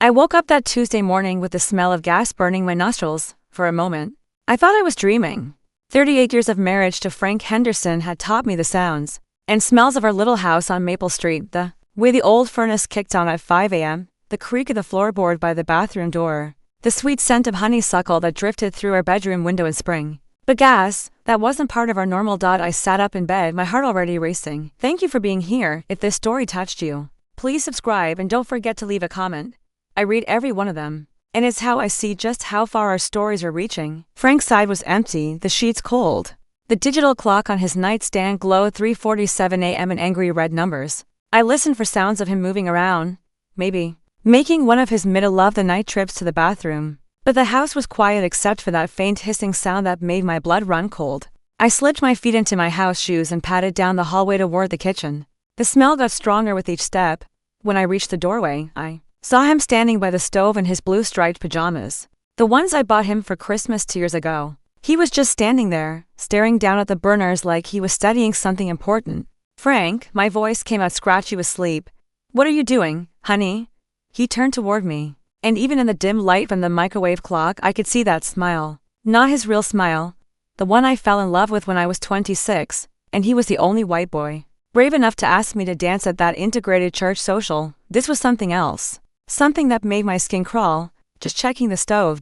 I woke up that Tuesday morning with the smell of gas burning my nostrils. For a moment, I thought I was dreaming. 38 years of marriage to Frank Henderson had taught me the sounds and smells of our little house on Maple Street, the way the old furnace kicked on at 5 a.m., the creak of the floorboard by the bathroom door, the sweet scent of honeysuckle that drifted through our bedroom window in spring. But gas, that wasn't part of our normal. I sat up in bed, my heart already racing. Thank you for being here. If this story touched you, please subscribe and don't forget to leave a comment. I read every one of them, and it's how I see just how far our stories are reaching. Frank's side was empty, the sheets cold. The digital clock on his nightstand glowed 3:47 a.m. in angry red numbers. I listened for sounds of him moving around, maybe making one of his middle-of-the-night trips to the bathroom. But the house was quiet except for that faint hissing sound that made my blood run cold. I slipped my feet into my house shoes and padded down the hallway toward the kitchen. The smell got stronger with each step. When I reached the doorway, I saw him standing by the stove in his blue-striped pajamas, the ones I bought him for Christmas 2 years ago. He was just standing there, staring down at the burners like he was studying something important. "Frank," my voice came out scratchy with sleep. "What are you doing, honey?" He turned toward me, and even in the dim light from the microwave clock I could see that smile. Not his real smile, the one I fell in love with when I was 26, and he was the only white boy brave enough to ask me to dance at that integrated church social. This was something else. Something that made my skin crawl, just checking the stove,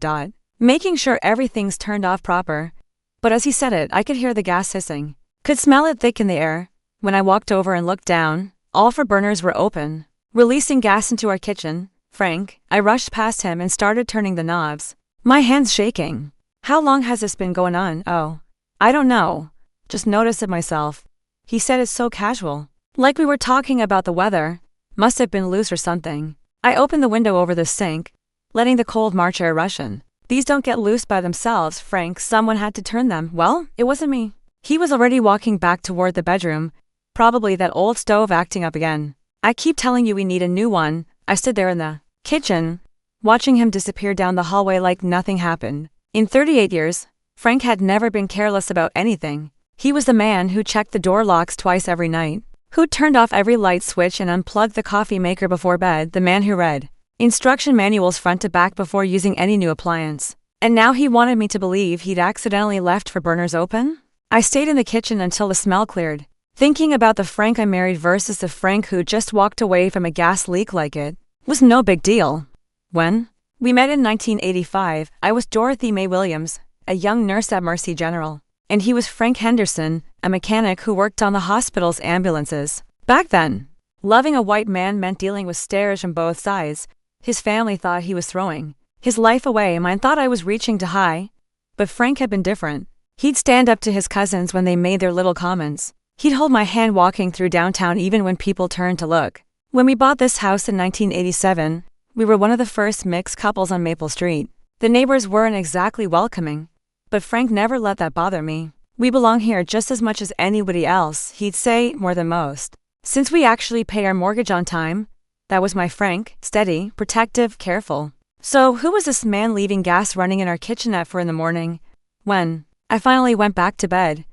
making sure everything's turned off proper. But as he said it, I could hear the gas hissing, could smell it thick in the air. When I walked over and looked down, all 4 burners were open, releasing gas into our kitchen. "Frank," I rushed past him and started turning the knobs, my hands shaking. "How long has this been going on?" "Oh, I don't know. Just noticed it myself." He said it so casual, like we were talking about the weather. Must have been loose or something. I opened the window over the sink, letting the cold March air rush in. "These don't get loose by themselves, Frank. Someone had to turn them." "Well, it wasn't me." He was already walking back toward the bedroom, probably that old stove acting up again. "I keep telling you we need a new one." I stood there in the kitchen, watching him disappear down the hallway like nothing happened. In 38 years, Frank had never been careless about anything. He was the man who checked the door locks twice every night, who turned off every light switch and unplugged the coffee maker before bed, the man who read instruction manuals front to back before using any new appliance. And now he wanted me to believe he'd accidentally left 4 burners open? I stayed in the kitchen until the smell cleared, thinking about the Frank I married versus the Frank who just walked away from a gas leak like it was no big deal. When we met in 1985, I was Dorothy Mae Williams, a young nurse at Mercy General, and he was Frank Henderson, a mechanic who worked on the hospital's ambulances. Back then, loving a white man meant dealing with stares from both sides. His family thought he was throwing his life away, mine thought I was reaching too high. But Frank had been different. He'd stand up to his cousins when they made their little comments. He'd hold my hand walking through downtown even when people turned to look. When we bought this house in 1987, we were one of the first mixed couples on Maple Street. The neighbors weren't exactly welcoming, but Frank never let that bother me. "We belong here just as much as anybody else," he'd say, more than most. Since we actually pay our mortgage on time, that was my Frank, steady, protective, careful. So who was this man leaving gas running in our kitchen at 4 in the morning? When I finally went back to bed,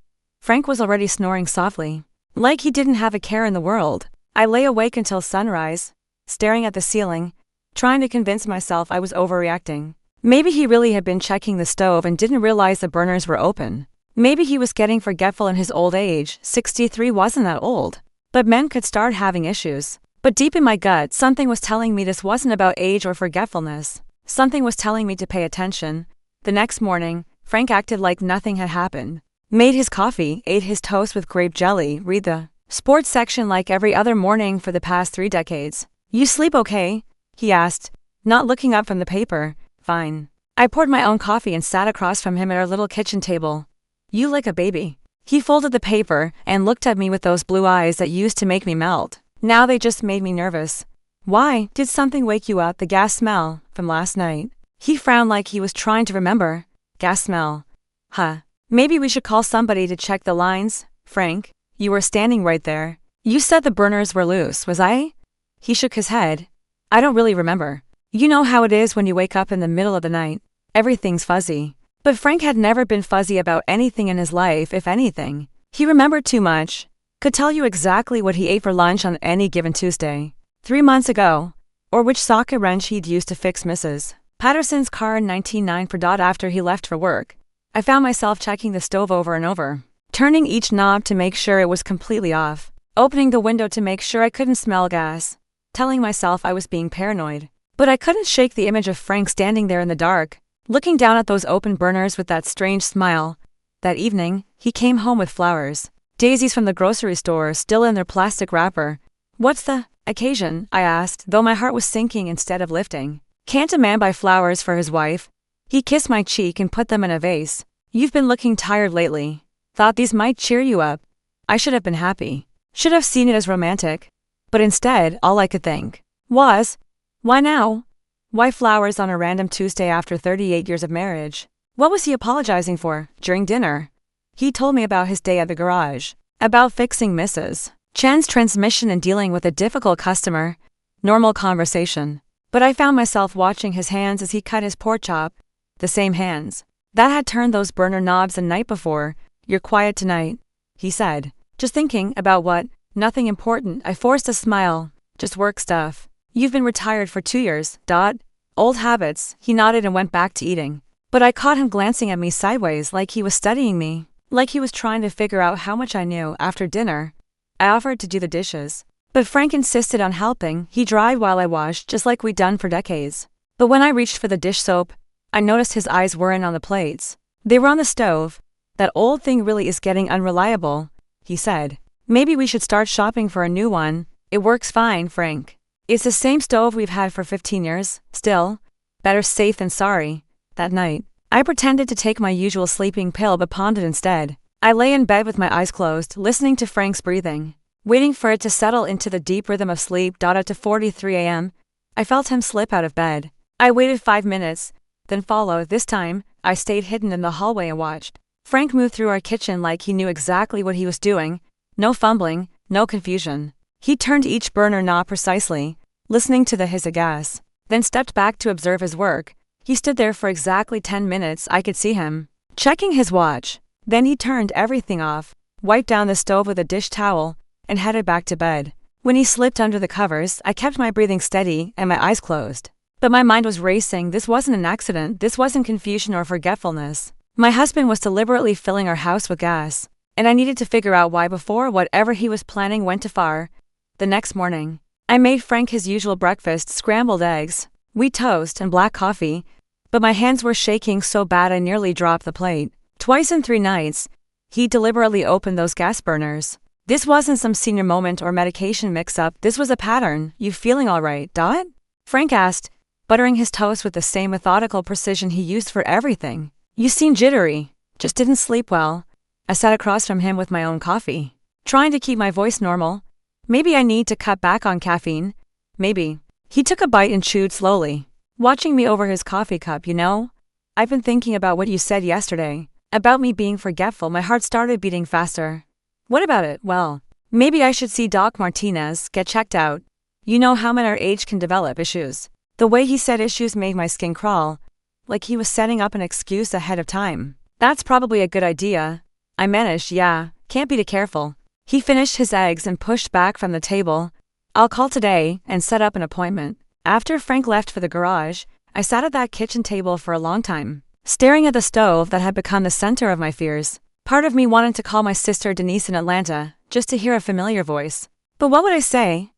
Frank was already snoring softly, like he didn't have a care in the world. I lay awake until sunrise, staring at the ceiling, trying to convince myself I was overreacting. Maybe he really had been checking the stove and didn't realize the burners were open. Maybe he was getting forgetful in his old age. 63 wasn't that old. But men could start having issues. But deep in my gut, something was telling me this wasn't about age or forgetfulness. Something was telling me to pay attention. The next morning, Frank acted like nothing had happened. Made his coffee, ate his toast with grape jelly, read the sports section like every other morning for the past 3 decades. "You sleep okay?" he asked, not looking up from the paper. "Fine." I poured my own coffee and sat across from him at our little kitchen table. "You like a baby." He folded the paper and looked at me with those blue eyes that used to make me melt. Now they just made me nervous. "Why? Did something wake you up?" "The gas smell from last night." He frowned like he was trying to remember. "Gas smell. Huh. Maybe we should call somebody to check the lines." "Frank, you were standing right there. You said the burners were loose, was I?" He shook his head. "I don't really remember. You know how it is when you wake up in the middle of the night. Everything's fuzzy." But Frank had never been fuzzy about anything in his life. If anything, he remembered too much. Could tell you exactly what he ate for lunch on any given Tuesday. 3 months ago, or which socket wrench he'd used to fix Mrs. Patterson's car in 1994. After he left for work, I found myself checking the stove over and over, turning each knob to make sure it was completely off, opening the window to make sure I couldn't smell gas, telling myself I was being paranoid. But I couldn't shake the image of Frank standing there in the dark, looking down at those open burners with that strange smile. That evening, he came home with flowers, daisies from the grocery store still in their plastic wrapper. "What's the occasion?" I asked, though my heart was sinking instead of lifting. Can't a man buy flowers for his wife? He kissed my cheek and put them in a vase. "You've been looking tired lately. Thought these might cheer you up." I should have been happy. Should have seen it as romantic. But instead, all I could think was, why now? Why flowers on a random Tuesday after 38 years of marriage? What was he apologizing for? During dinner, he told me about his day at the garage, about fixing Mrs. Chen's transmission and dealing with a difficult customer. Normal conversation. But I found myself watching his hands as he cut his pork chop, the same hands that had turned those burner knobs the night before. "You're quiet tonight," he said. "Just thinking about what?" "Nothing important." I forced a smile. "Just work stuff." "You've been retired for 2 years, Dot." "Old habits." He nodded and went back to eating. But I caught him glancing at me sideways like he was studying me, like he was trying to figure out how much I knew. After dinner, I offered to do the dishes, but Frank insisted on helping. He dried while I washed, just like we'd done for decades. But when I reached for the dish soap, I noticed his eyes weren't on the plates. They were on the stove. "That old thing really is getting unreliable," he said. "Maybe we should start shopping for a new one." "It works fine, Frank. It's the same stove we've had for 15 years. Still, better safe than sorry." That night, I pretended to take my usual sleeping pill but pawned it instead. I lay in bed with my eyes closed, listening to Frank's breathing, waiting for it to settle into the deep rhythm of sleep. At 4:43 a.m., I felt him slip out of bed. I waited 5 minutes, then followed. This time, I stayed hidden in the hallway and watched. Frank moved through our kitchen like he knew exactly what he was doing. No fumbling, no confusion. He turned each burner knob precisely, listening to the hiss of gas, then stepped back to observe his work. He stood there for exactly 10 minutes. I could see him checking his watch. Then he turned everything off, wiped down the stove with a dish towel, and headed back to bed. When he slipped under the covers, I kept my breathing steady and my eyes closed. But my mind was racing. This wasn't an accident. This wasn't confusion or forgetfulness. My husband was deliberately filling our house with gas, and I needed to figure out why before whatever he was planning went too far. The next morning, I made Frank his usual breakfast: scrambled eggs, wheat toast, and black coffee, but my hands were shaking so bad I nearly dropped the plate. Twice in 3 nights, he deliberately opened those gas burners. This wasn't some senior moment or medication mix-up. This was a pattern. "You feeling all right, Dot?" Frank asked, buttering his toast with the same methodical precision he used for everything. "You seem jittery. Just didn't sleep well." I sat across from him with my own coffee, trying to keep my voice normal. "Maybe I need to cut back on caffeine. Maybe." He took a bite and chewed slowly, watching me over his coffee cup. "You know, I've been thinking about what you said yesterday, about me being forgetful." My heart started beating faster. "What about it?" "Well, maybe I should see Doc Martinez, get checked out. You know how men our age can develop issues." The way he said issues made my skin crawl, like he was setting up an excuse ahead of time. "That's probably a good idea." I managed. "Yeah, can't be too careful." He finished his eggs and pushed back from the table. "I'll call today and set up an appointment." After Frank left for the garage, I sat at that kitchen table for a long time, staring at the stove that had become the center of my fears. Part of me wanted to call my sister Denise in Atlanta, just to hear a familiar voice. But what would I say?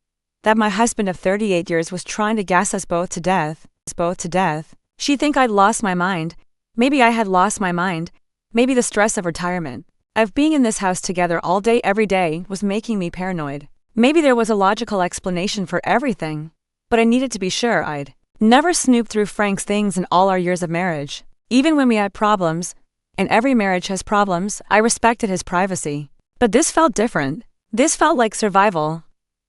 That my husband of 38 years was trying to gas us both to death. She'd think I'd lost my mind. Maybe I had lost my mind. Maybe the stress of retirement, of being in this house together all day every day, was making me paranoid. Maybe there was a logical explanation for everything, but I needed to be sure. I'd never snooped through Frank's things in all our years of marriage. Even when we had problems, and every marriage has problems, I respected his privacy. But this felt different. This felt like survival.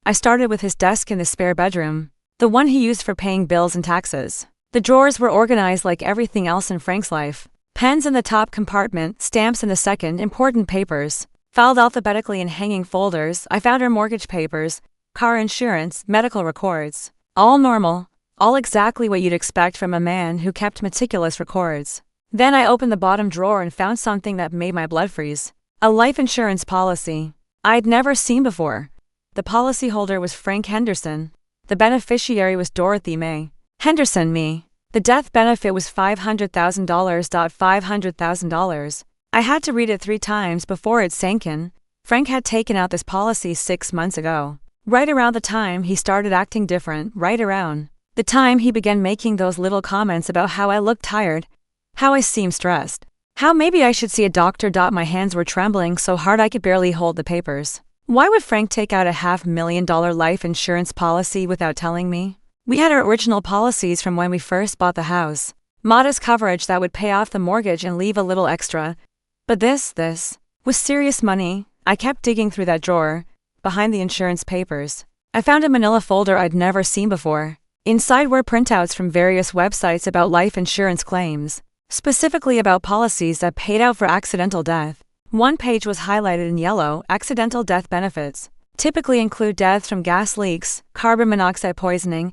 I started with his desk in the spare bedroom, the one he used for paying bills and taxes. The drawers were organized like everything else in Frank's life. Pens in the top compartment, stamps in the second, important papers filed alphabetically in hanging folders. I found our mortgage papers, car insurance, medical records. All normal, all exactly what you'd expect from a man who kept meticulous records. Then I opened the bottom drawer and found something that made my blood freeze. A life insurance policy I'd never seen before. The policyholder was Frank Henderson. The beneficiary was Dorothy Mae Henderson. Me. The death benefit was $500,000. $500,000. I had to read it 3 times before it sank in. Frank had taken out this policy 6 months ago. Right around the time he started acting different, right around the time he began making those little comments about how I looked tired, how I seemed stressed, how maybe I should see a doctor. My hands were trembling so hard I could barely hold the papers. Why would Frank take out a $500,000 life insurance policy without telling me? We had our original policies from when we first bought the house. Modest coverage that would pay off the mortgage and leave a little extra. But this was serious money. I kept digging through that drawer, behind the insurance papers. I found a manila folder I'd never seen before. Inside were printouts from various websites about life insurance claims, specifically about policies that paid out for accidental death. One page was highlighted in yellow. Accidental death benefits typically include deaths from gas leaks, carbon monoxide poisoning,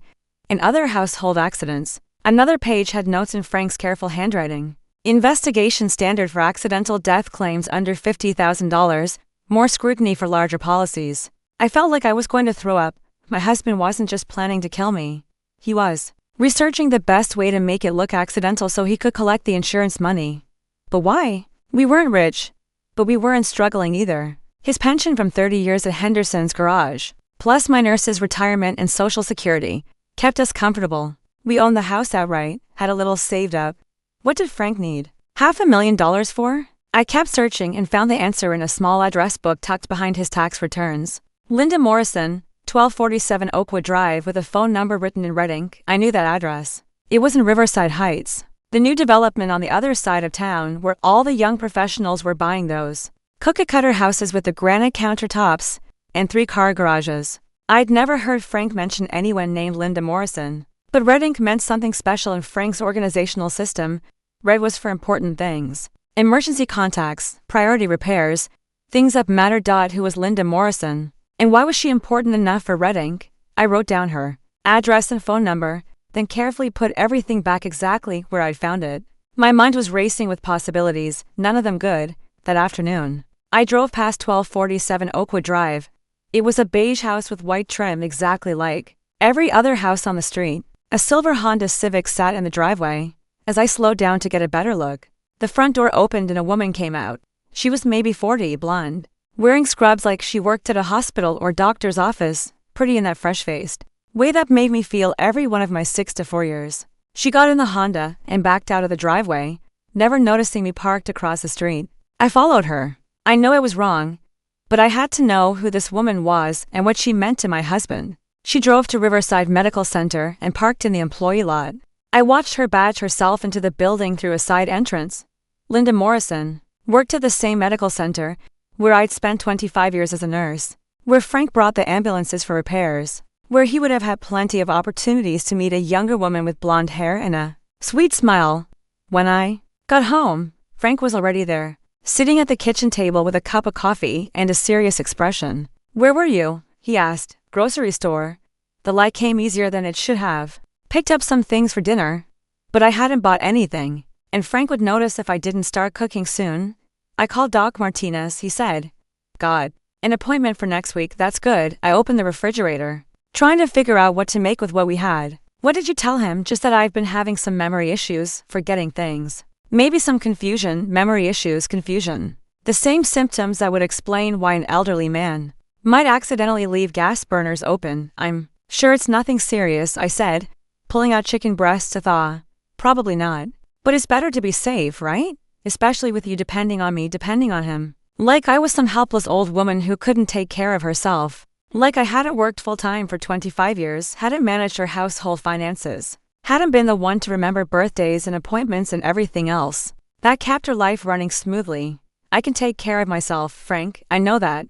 and other household accidents. Another page had notes in Frank's careful handwriting. Investigation standard for accidental death claims under $50,000, more scrutiny for larger policies. I felt like I was going to throw up. My husband wasn't just planning to kill me. He was researching the best way to make it look accidental so he could collect the insurance money. But why? We weren't rich, but we weren't struggling either. His pension from 30 years at Henderson's garage, plus my nurse's retirement and Social Security, kept us comfortable. We owned the house outright, had a little saved up. What did Frank need $500,000 for? I kept searching and found the answer in a small address book tucked behind his tax returns. Linda Morrison, 1247 Oakwood Drive, with a phone number written in red ink. I knew that address. It was in Riverside Heights, the new development on the other side of town where all the young professionals were buying those cookie-cutter houses with the granite countertops and 3-car garages. I'd never heard Frank mention anyone named Linda Morrison, but red ink meant something special in Frank's organizational system. Red was for important things. Emergency contacts, priority repairs, things that mattered. Who was Linda Morrison? And why was she important enough for red ink? I wrote down her address and phone number, then carefully put everything back exactly where I'd found it. My mind was racing with possibilities, none of them good. That afternoon, I drove past 1247 Oakwood Drive. It was a beige house with white trim exactly like every other house on the street. A silver Honda Civic sat in the driveway. As I slowed down to get a better look, the front door opened and a woman came out. She was maybe 40, blonde, wearing scrubs like she worked at a hospital or doctor's office, pretty in that fresh-faced way that made me feel every one of my 6 to 4 years. She got in the Honda and backed out of the driveway, never noticing me parked across the street. I followed her. I know I was wrong, but I had to know who this woman was and what she meant to my husband. She drove to Riverside Medical Center and parked in the employee lot. I watched her badge herself into the building through a side entrance. Linda Morrison worked at the same medical center where I'd spent 25 years as a nurse, where Frank brought the ambulances for repairs, where he would have had plenty of opportunities to meet a younger woman with blonde hair and a sweet smile. When I got home, Frank was already there, sitting at the kitchen table with a cup of coffee and a serious expression. "Where were you?" he asked. "Grocery store." The lie came easier than it should have. Picked up some things for dinner, but I hadn't bought anything, and Frank would notice if I didn't start cooking soon. "I called Doc Martinez," he said. "God, an appointment for next week, that's good." I opened the refrigerator, trying to figure out what to make with what we had. "What did you tell him?" "Just that I've been having some memory issues, forgetting things. Maybe some confusion." Memory issues, confusion. The same symptoms that would explain why an elderly man might accidentally leave gas burners open. "I'm sure it's nothing serious," I said, pulling out chicken breasts to thaw. "Probably not. But it's better to be safe, right? Especially with you depending on me, depending on him. Like I was some helpless old woman who couldn't take care of herself. Like I hadn't worked full-time for 25 years, hadn't managed her household finances, hadn't been the one to remember birthdays and appointments and everything else. That kept her life running smoothly. I can take care of myself, Frank, I know that.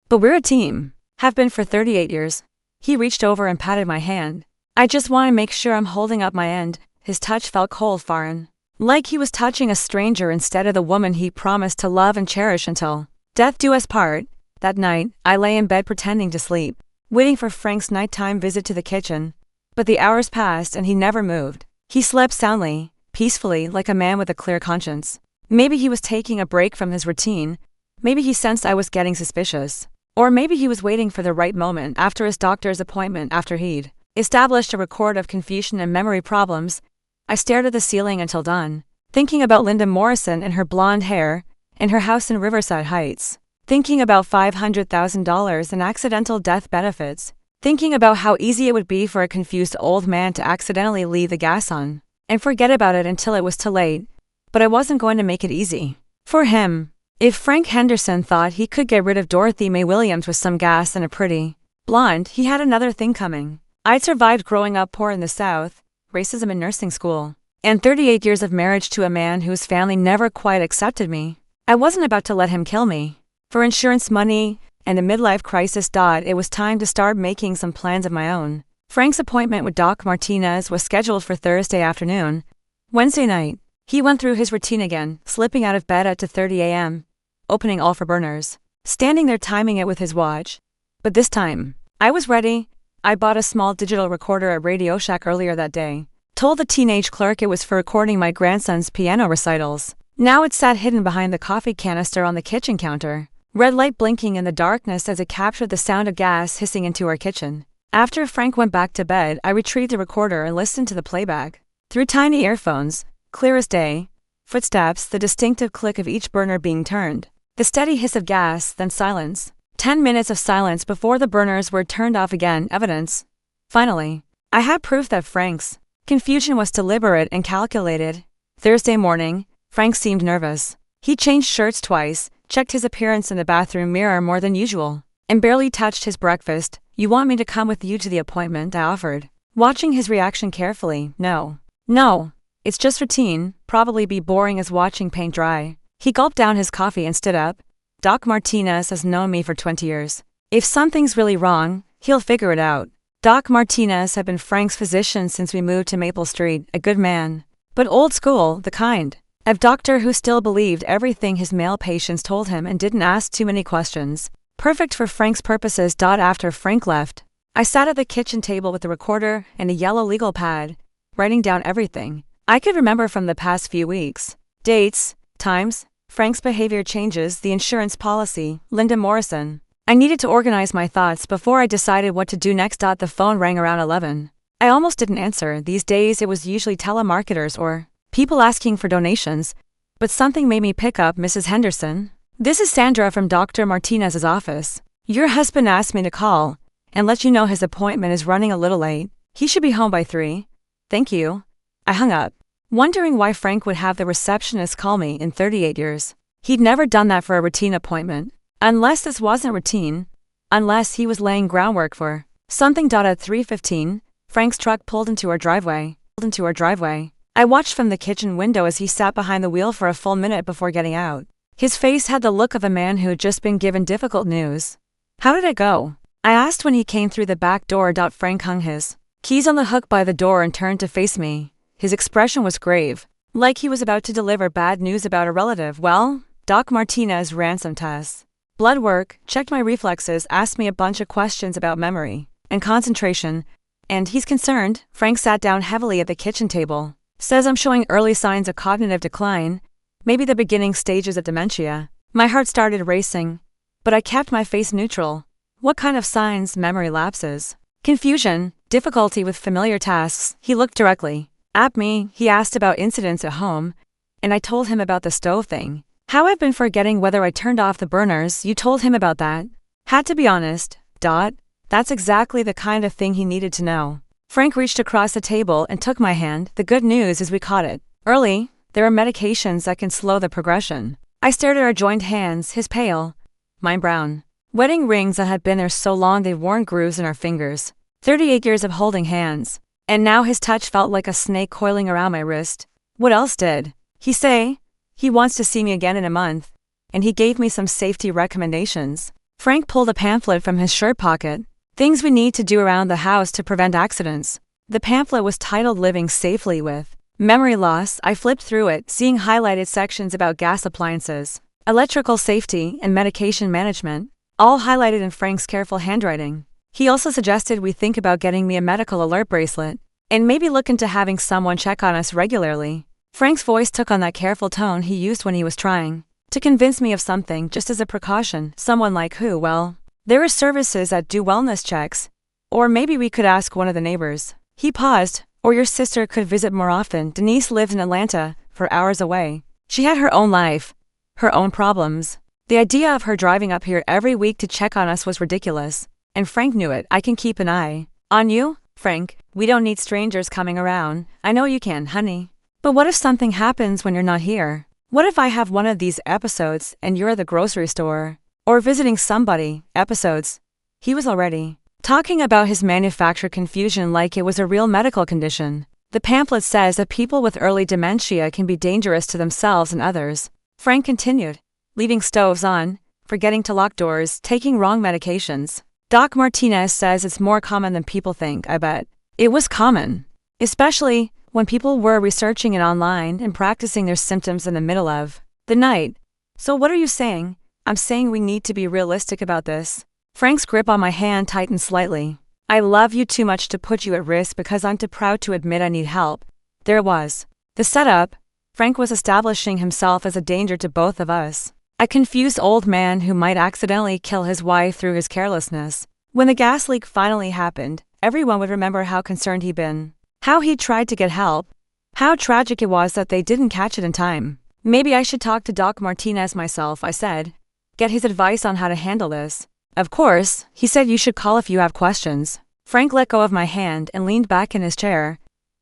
But we're a team. Have been for 38 years. He reached over and patted my hand. I just want to make sure I'm holding up my end. His touch felt cold, foreign. Like he was touching a stranger instead of the woman he promised to love and cherish until death do us part. That night, I lay in bed pretending to sleep, waiting for Frank's nighttime visit to the kitchen. But the hours passed and he never moved. He slept soundly, peacefully, like a man with a clear conscience. Maybe he was taking a break from his routine. Maybe he sensed I was getting suspicious. Or maybe he was waiting for the right moment after his doctor's appointment after he'd established a record of confusion and memory problems. I stared at the ceiling until dawn, thinking about Linda Morrison and her blonde hair, and her house in Riverside Heights, thinking about $500,000 in accidental death benefits, thinking about how easy it would be for a confused old man to accidentally leave the gas on and forget about it until it was too late. But I wasn't going to make it easy for him. If Frank Henderson thought he could get rid of Dorothy Mae Williams with some gas and a pretty blonde, he had another thing coming. I'd survived growing up poor in the South, racism in nursing school, and 38 years of marriage to a man whose family never quite accepted me. I wasn't about to let him kill me. For insurance money and a midlife crisis. It was time to start making some plans of my own. Frank's appointment with Doc Martinez was scheduled for Thursday afternoon. Wednesday night, he went through his routine again, slipping out of bed at 2:30 a.m., opening all four burners, standing there timing it with his watch. But this time, I was ready. I bought a small digital recorder at Radio Shack earlier that day, told the teenage clerk it was for recording my grandson's piano recitals. Now it sat hidden behind the coffee canister on the kitchen counter, red light blinking in the darkness as it captured the sound of gas hissing into our kitchen. After Frank went back to bed, I retrieved the recorder and listened to the playback. Through tiny earphones, clear as day, footsteps, the distinctive click of each burner being turned, the steady hiss of gas, then silence. 10 minutes of silence before the burners were turned off again, evidence. Finally, I had proof that Frank's confusion was deliberate and calculated. Thursday morning, Frank seemed nervous. He changed shirts twice, checked his appearance in the bathroom mirror more than usual, and barely touched his breakfast. "You want me to come with you to the appointment?" I offered, watching his reaction carefully. No, it's just routine, probably be boring as watching paint dry. He gulped down his coffee and stood up. Doc Martinez has known me for 20 years. If something's really wrong, he'll figure it out. Doc Martinez had been Frank's physician since we moved to Maple Street, a good man, but old school, the kind of doctor who still believed everything his male patients told him and didn't ask too many questions. Perfect for Frank's purposes. After Frank left, I sat at the kitchen table with the recorder and a yellow legal pad, writing down everything I could remember from the past few weeks. Dates, times, Frank's behavior changes, the insurance policy, Linda Morrison. I needed to organize my thoughts before I decided what to do next. The phone rang around 11. I almost didn't answer. These days it was usually telemarketers or people asking for donations, but something made me pick up. "Mrs. Henderson, this is Sandra from Dr. Martinez's office. Your husband asked me to call and let you know his appointment is running a little late. He should be home by 3. Thank you." I hung up, wondering why Frank would have the receptionist call me in 38 years. He'd never done that for a routine appointment. Unless this wasn't routine. Unless he was laying groundwork for something. At 3:15, Frank's truck pulled into our driveway. I watched from the kitchen window as he sat behind the wheel for a full minute before getting out. His face had the look of a man who had just been given difficult news. "How did it go?" I asked when he came through the back door. Frank hung his keys on the hook by the door and turned to face me. His expression was grave, like he was about to deliver bad news about a relative. "Well, Doc Martinez ran some tests, blood work, checked my reflexes, asked me a bunch of questions about memory and concentration, and he's concerned." Frank sat down heavily at the kitchen table. "Says I'm showing early signs of cognitive decline, maybe the beginning stages of dementia." My heart started racing, but I kept my face neutral. "What kind of signs?" "Memory lapses, confusion, difficulty with familiar tasks." He looked directly at me. He asked about incidents at home, and I told him about the stove thing. "How I've been forgetting whether I turned off the burners." "You told him about that?" Had to be honest. That's exactly the kind of thing he needed to know. Frank reached across the table and took my hand. "The good news is we caught it early. There are medications that can slow the progression." I stared at our joined hands, his pale, mine brown. Wedding rings that had been there so long they'd worn grooves in our fingers. 38 years of holding hands. And now his touch felt like a snake coiling around my wrist. "What else did he say?" "He wants to see me again in a month, and he gave me some safety recommendations." Frank pulled a pamphlet from his shirt pocket. "Things we need to do around the house to prevent accidents." The pamphlet was titled "Living Safely with Memory Loss." I flipped through it, seeing highlighted sections about gas appliances, electrical safety, and medication management, all highlighted in Frank's careful handwriting. He also suggested we think about getting me a medical alert bracelet, and maybe look into having someone check on us regularly. Frank's voice took on that careful tone he used when he was trying to convince me of something, just as a precaution. "Someone like who?" "Well, There are services that do wellness checks. Or maybe we could ask one of the neighbors. He paused. Or your sister could visit more often. Denise lived in Atlanta, 4 hours away. She had her own life, her own problems. The idea of her driving up here every week to check on us was ridiculous. And Frank knew it. I can keep an eye on you, Frank. We don't need strangers coming around. I know you can, honey. But what if something happens when you're not here? What if I have one of these episodes and you're at the grocery store? Or visiting somebody, episodes. He was already talking about his manufactured confusion like it was a real medical condition. The pamphlet says that people with early dementia can be dangerous to themselves and others. Frank continued, leaving stoves on, forgetting to lock doors, taking wrong medications. Doc Martinez says it's more common than people think, I bet. It was common. Especially when people were researching it online and practicing their symptoms in the middle of the night. So what are you saying? I'm saying we need to be realistic about this. Frank's grip on my hand tightened slightly. I love you too much to put you at risk because I'm too proud to admit I need help. There it was. The setup. Frank was establishing himself as a danger to both of us. A confused old man who might accidentally kill his wife through his carelessness. When the gas leak finally happened, everyone would remember how concerned he'd been. How he tried to get help. How tragic it was that they didn't catch it in time. Maybe I should talk to Doc Martinez myself, I said. Get his advice on how to handle this. Of course, he said you should call if you have questions. Frank let go of my hand and leaned back in his chair.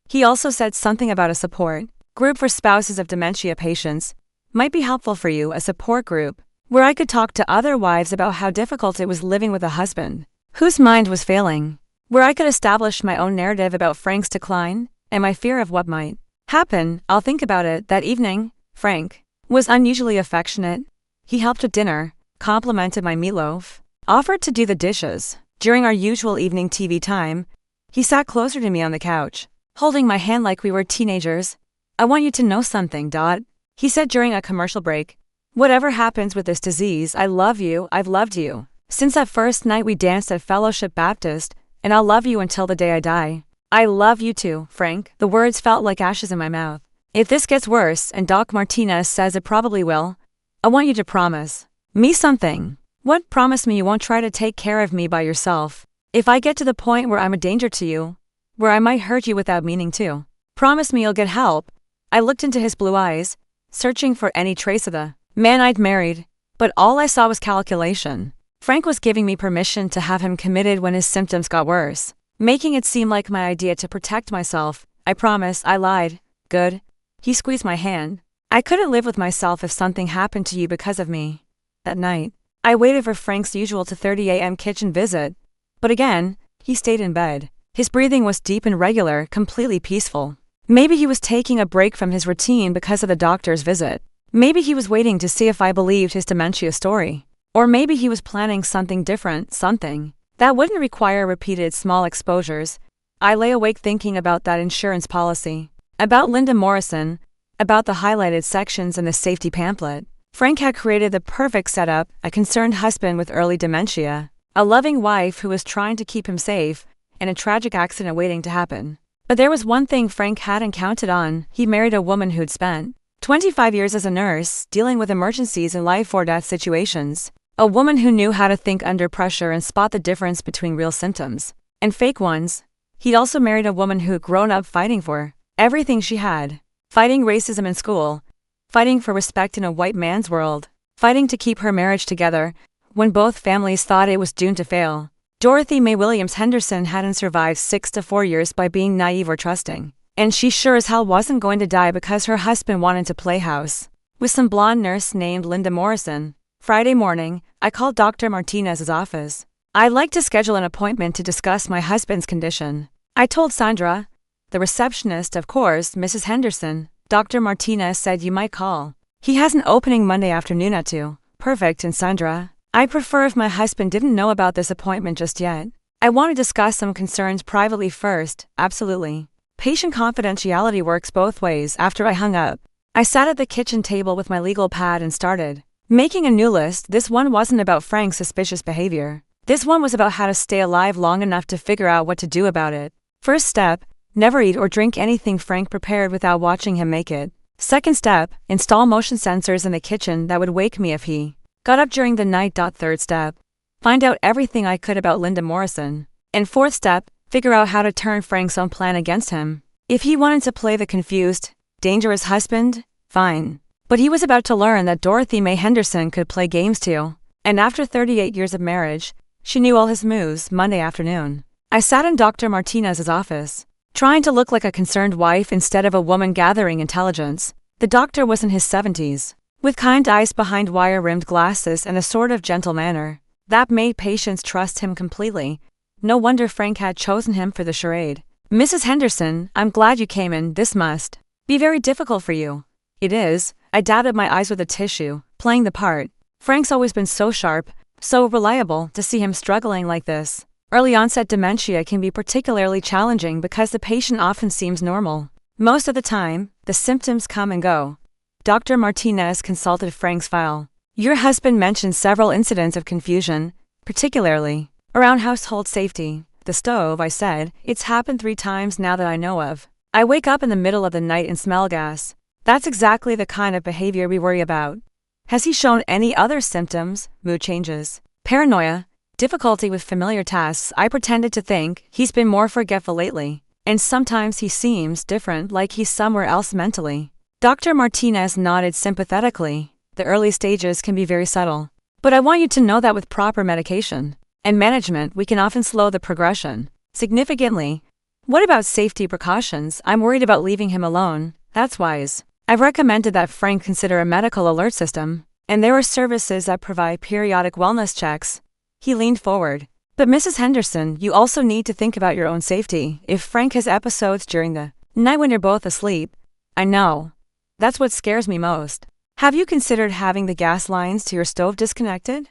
He also said something about a support group for spouses of dementia patients. Might be helpful for you, a support group, where I could talk to other wives about how difficult it was living with a husband whose mind was failing. Where I could establish my own narrative about Frank's decline and my fear of what might happen. I'll think about it. That evening, Frank was unusually affectionate. He helped with dinner, complimented my meatloaf, offered to do the dishes. During our usual evening TV time, he sat closer to me on the couch, holding my hand like we were teenagers. I want you to know something, Dot, he said during a commercial break. Whatever happens with this disease, I love you, I've loved you. Since that first night we danced at Fellowship Baptist, and I'll love you until the day I die. I love you too, Frank. The words felt like ashes in my mouth. If this gets worse, and Doc Martinez says it probably will, I want you to promise me something. What? Promise me you won't try to take care of me by yourself. If I get to the point where I'm a danger to you, where I might hurt you without meaning to, promise me you'll get help. I looked into his blue eyes, searching for any trace of the man I'd married, but all I saw was calculation. Frank was giving me permission to have him committed when his symptoms got worse, making it seem like my idea to protect myself. I promise, I lied. Good. He squeezed my hand. I couldn't live with myself if something happened to you because of me. That night, I waited for Frank's usual 2:30 a.m. kitchen visit. But again, he stayed in bed. His breathing was deep and regular, completely peaceful. Maybe he was taking a break from his routine because of the doctor's visit. Maybe he was waiting to see if I believed his dementia story. Or maybe he was planning something different, something that wouldn't require repeated small exposures. I lay awake thinking about that insurance policy, about Linda Morrison, about the highlighted sections in the safety pamphlet. Frank had created the perfect setup, a concerned husband with early dementia, a loving wife who was trying to keep him safe, and a tragic accident waiting to happen. But there was one thing Frank hadn't counted on. He married a woman who'd spent 25 years as a nurse, dealing with emergencies and life-or-death situations. A woman who knew how to think under pressure and spot the difference between real symptoms and fake ones. He'd also married a woman who'd grown up fighting for everything she had. Fighting racism in school, fighting for respect in a white man's world, fighting to keep her marriage together when both families thought it was doomed to fail. Dorothy Mae Henderson hadn't survived 6 to 4 years by being naive or trusting, and she sure as hell wasn't going to die because her husband wanted to play house with some blonde nurse named Linda Morrison. Friday morning, I called Dr. Martinez's office. I'd like to schedule an appointment to discuss my husband's condition. I told Sandra, the receptionist, of course, Mrs. Henderson. Dr. Martinez said you might call. He has an opening Monday afternoon at 2. Perfect. And Sandra, I'd prefer if my husband didn't know about this appointment just yet. I want to discuss some concerns privately first. Absolutely. Patient confidentiality works both ways. After I hung up, I sat at the kitchen table with my legal pad and started making a new list. This one wasn't about Frank's suspicious behavior. This one was about how to stay alive long enough to figure out what to do about it. First step, never eat or drink anything Frank prepared without watching him make it. Second step, install motion sensors in the kitchen that would wake me if he got up during the night. Third step, Find out everything I could about Linda Morrison. And fourth step, figure out how to turn Frank's own plan against him. If he wanted to play the confused, dangerous husband, fine. But he was about to learn that Dorothy Mae Henderson could play games too. And after 38 years of marriage, she knew all his moves Monday afternoon. I sat in Dr. Martinez's office, trying to look like a concerned wife instead of a woman gathering intelligence. The doctor was in his 70s, with kind eyes behind wire-rimmed glasses and a sort of gentle manner that made patients trust him completely. No wonder Frank had chosen him for the charade. "Mrs. Henderson, I'm glad you came in. This must be very difficult for you." "It is." I dabbed my eyes with a tissue, playing the part. Frank's always been so sharp, so reliable. To see him struggling like this. Early onset dementia can be particularly challenging because the patient often seems normal. Most of the time, the symptoms come and go. Dr. Martinez consulted Frank's file. "Your husband mentioned several incidents of confusion, particularly around household safety. The stove," I said. "It's happened 3 times now that I know of. I wake up in the middle of the night and smell gas." That's exactly the kind of behavior we worry about. Has he shown any other symptoms? Mood changes, paranoia, difficulty with familiar tasks. I pretended to think he's been more forgetful lately, and sometimes he seems different, like he's somewhere else mentally. Dr. Martinez nodded sympathetically. The early stages can be very subtle, but I want you to know that with proper medication and management, we can often slow the progression significantly. What about safety precautions? I'm worried about leaving him alone. That's wise. I've recommended that Frank consider a medical alert system, and there are services that provide periodic wellness checks. He leaned forward. "But Mrs. Henderson, you also need to think about your own safety. If Frank has episodes during the night when you're both asleep." "I know. That's what scares me most." "Have you considered having the gas lines to your stove disconnected?"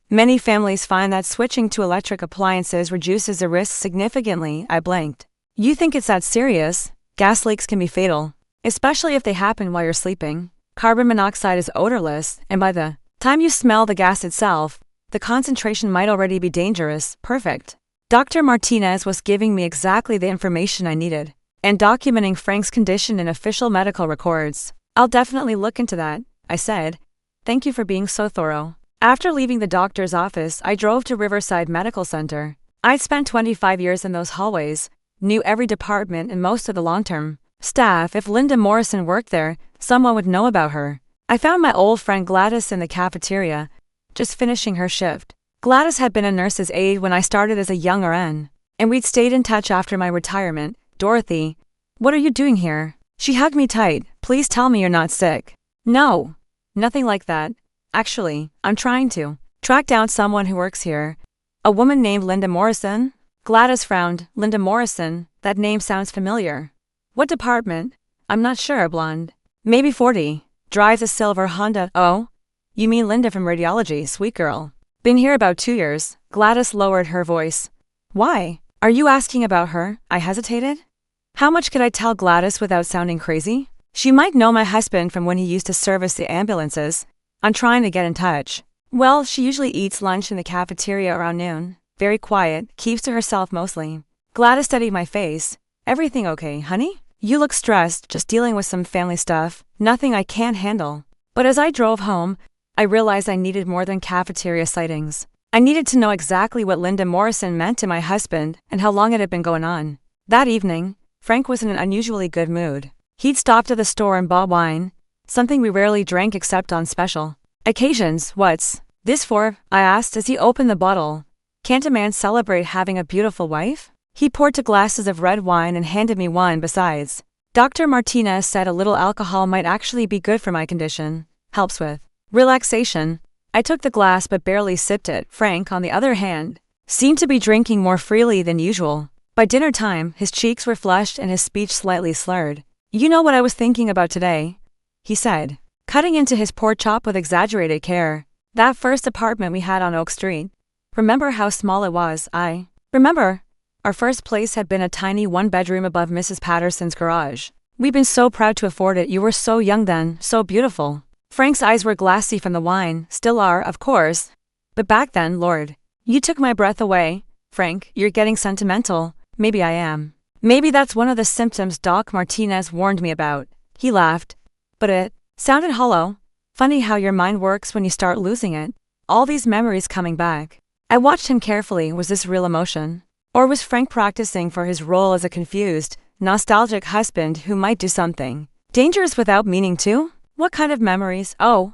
"Many families find that switching to electric appliances reduces the risk significantly." I blanked. "You think it's that serious?" "Gas leaks can be fatal, especially if they happen while you're sleeping. Carbon monoxide is odorless, and by the time you smell the gas itself, the concentration might already be dangerous." Perfect. Dr. Martinez was giving me exactly the information I needed, and documenting Frank's condition in official medical records. "I'll definitely look into that," I said. "Thank you for being so thorough." After leaving the doctor's office, I drove to Riverside Medical Center. I'd spent 25 years in those hallways, knew every department and most of the long-term staff. If Linda Morrison worked there, someone would know about her. I found my old friend Gladys in the cafeteria, just finishing her shift. Gladys had been a nurse's aide when I started as a young RN, and we'd stayed in touch after my retirement. "Dorothy, what are you doing here?" She hugged me tight. "Please tell me you're not sick." "No, nothing like that. Actually, I'm trying to track down someone who works here." "A woman named Linda Morrison?" Gladys frowned. "Linda Morrison, that name sounds familiar." "What department?" "I'm not sure." "Blonde, maybe 40, drives a silver Honda." "Oh, you mean Linda from radiology, sweet girl. Been here about 2 years." Gladys lowered her voice. "Why? Are you asking about her?" I hesitated. How much could I tell Gladys without sounding crazy? She might know my husband from when he used to service the ambulances. I'm trying to get in touch. "Well, she usually eats lunch in the cafeteria around noon. Very quiet, keeps to herself mostly." Gladys studied my face. "Everything okay, honey? You look stressed, just dealing with some family stuff. Nothing I can't handle." But as I drove home, I realized I needed more than cafeteria sightings. I needed to know exactly what Linda Morrison meant to my husband and how long it had been going on. That evening, Frank was in an unusually good mood. He'd stopped at the store and bought wine, something we rarely drank except on special occasions. "What's this for?" I asked as he opened the bottle. "Can't a man celebrate having a beautiful wife?" He poured 2 glasses of red wine and handed me one besides. Dr. Martinez said a little alcohol might actually be good for my condition. Helps with relaxation. I took the glass but barely sipped it. Frank, on the other hand, seemed to be drinking more freely than usual. By dinner time, his cheeks were flushed and his speech slightly slurred. "You know what I was thinking about today?" he said, cutting into his pork chop with exaggerated care. "That first apartment we had on Oak Street. Remember how small it was?" I remember. Our first place had been a tiny 1-bedroom above Mrs. Patterson's garage. We'd been so proud to afford it. You were so young then, so beautiful. Frank's eyes were glassy from the wine, still are, of course. But back then, Lord, you took my breath away. "Frank, you're getting sentimental." "Maybe I am. Maybe that's one of the symptoms Doc Martinez warned me about." He laughed, but it sounded hollow. "Funny how your mind works when you start losing it. all these memories coming back. I watched him carefully. Was this real emotion? Or was Frank practicing for his role as a confused, nostalgic husband who might do something dangerous without meaning to? What kind of memories? Oh,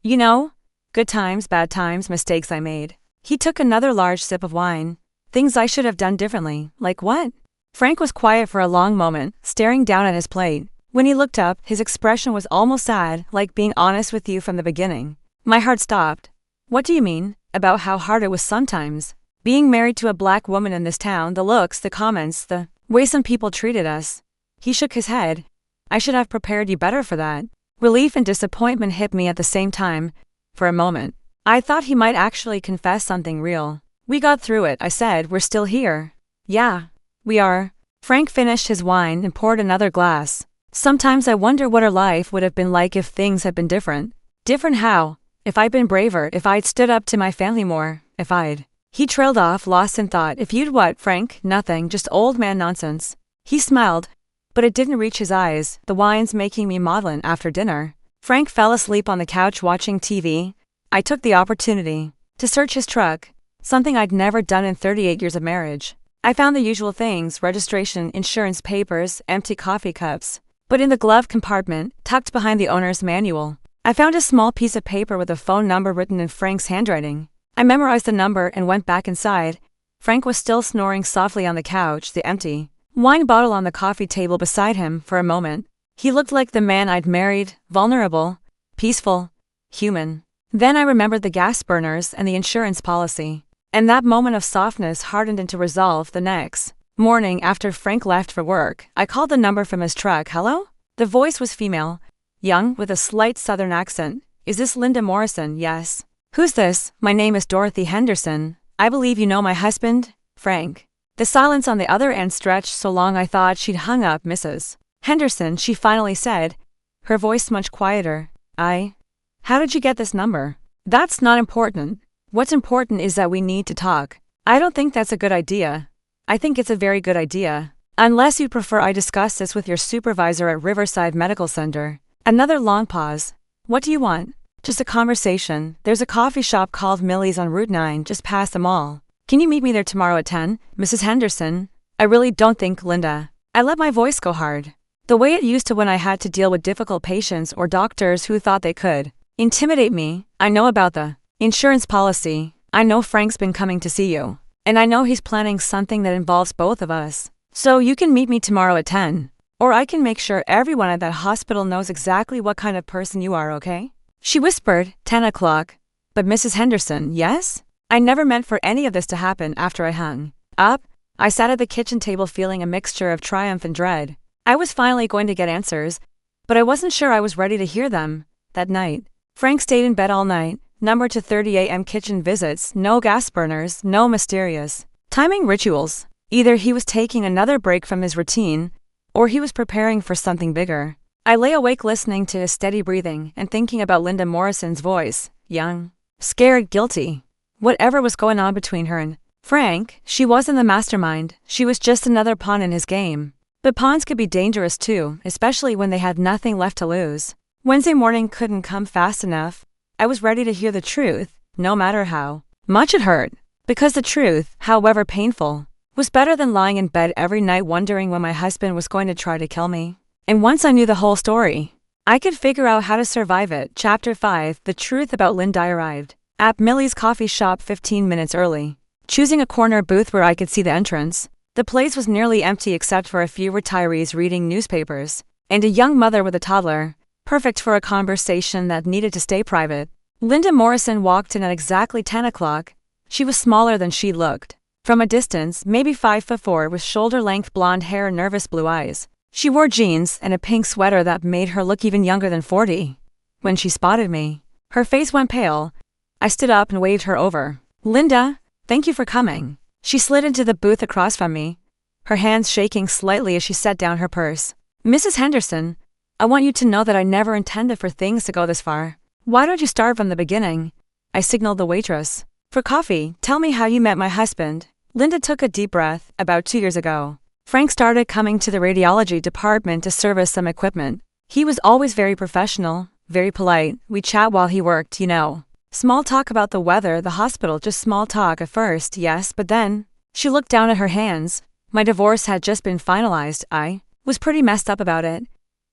you know, good times, bad times, mistakes I made. He took another large sip of wine. Things I should have done differently. Like what? Frank was quiet for a long moment, staring down at his plate. When he looked up, his expression was almost sad, like being honest with you from the beginning. My heart stopped. What do you mean? About how hard it was sometimes. Being married to a black woman in this town, the looks, the comments, the way some people treated us. He shook his head. I should have prepared you better for that. Relief and disappointment hit me at the same time. For a moment, I thought he might actually confess something real. We got through it, I said. We're still here. Yeah, we are. Frank finished his wine and poured another glass. Sometimes I wonder what our life would have been like if things had been different. Different how? If I'd been braver, if I'd stood up to my family more, if I'd... He trailed off, lost in thought. If you'd what, Frank? Nothing, just old man nonsense. He smiled, but it didn't reach his eyes. The wine's making me maudlin after dinner. Frank fell asleep on the couch watching TV. I took the opportunity to search his truck, something I'd never done in 38 years of marriage. I found the usual things: registration, insurance papers, empty coffee cups. But in the glove compartment, tucked behind the owner's manual, I found a small piece of paper with a phone number written in Frank's handwriting. I memorized the number and went back inside. Frank was still snoring softly on the couch, the empty wine bottle on the coffee table beside him. For a moment, he looked like the man I'd married, vulnerable, peaceful, human. Then I remembered the gas burners and the insurance policy, and that moment of softness hardened into resolve. The next morning, after Frank left for work, I called the number from his truck. Hello? The voice was female, young, with a slight southern accent. Is this Linda Morrison? Yes. Who's this? My name is Dorothy Henderson. I believe you know my husband, Frank. The silence on the other end stretched so long I thought she'd hung up. Mrs. Henderson, she finally said, her voice much quieter. How did you get this number? That's not important. What's important is that we need to talk. I don't think that's a good idea. I think it's a very good idea. Unless you prefer I discuss this with your supervisor at Riverside Medical Center. Another long pause. What do you want? Just a conversation. There's a coffee shop called Millie's on Route 9, just past the mall. Can you meet me there tomorrow at 10? Mrs. Henderson, I really don't think, Linda. I let my voice go hard. The way it used to when I had to deal with difficult patients or doctors who thought they could intimidate me. I know about the insurance policy. I know Frank's been coming to see you. And I know he's planning something that involves both of us. So you can meet me tomorrow at 10. Or I can make sure everyone at that hospital knows exactly what kind of person you are, okay? She whispered, 10 o'clock. But Mrs. Henderson, yes? I never meant for any of this to happen. After I hung up, I sat at the kitchen table feeling a mixture of triumph and dread. I was finally going to get answers, but I wasn't sure I was ready to hear them. That night, Frank stayed in bed all night, numbered to 30 a.m. kitchen visits, no gas burners, no mysterious timing rituals. Either he was taking another break from his routine, or he was preparing for something bigger. I lay awake listening to his steady breathing and thinking about Linda Morrison's voice, young, scared, guilty. Whatever was going on between her and Frank, she wasn't the mastermind. She was just another pawn in his game. But pawns could be dangerous too, especially when they had nothing left to lose. Wednesday morning couldn't come fast enough. I was ready to hear the truth, no matter how much it hurt. Because the truth, however painful, was better than lying in bed every night wondering when my husband was going to try to kill me. And once I knew the whole story, I could figure out how to survive it. Chapter 5, The Truth About Linda arrived at Millie's coffee shop 15 minutes early, choosing a corner booth where I could see the entrance. The place was nearly empty except for a few retirees reading newspapers, and a young mother with a toddler, perfect for a conversation that needed to stay private. Linda Morrison walked in at exactly 10 o'clock. She was smaller than she looked. From a distance, maybe 5'4", with shoulder-length blonde hair and nervous blue eyes. She wore jeans and a pink sweater that made her look even younger than 40. When she spotted me, her face went pale. I stood up and waved her over. Linda, thank you for coming. She slid into the booth across from me, her hands shaking slightly as she set down her purse. Mrs. Henderson, I want you to know that I never intended for things to go this far. Why don't you start from the beginning? I signaled the waitress. For coffee, tell me how you met my husband. Linda took a deep breath. About 2 years ago, Frank started coming to the radiology department to service some equipment. He was always very professional, very polite. We chat while he worked, you know. Small talk about the weather, the hospital, just small talk at first, yes, but then, she looked down at her hands. My divorce had just been finalized. I was pretty messed up about it.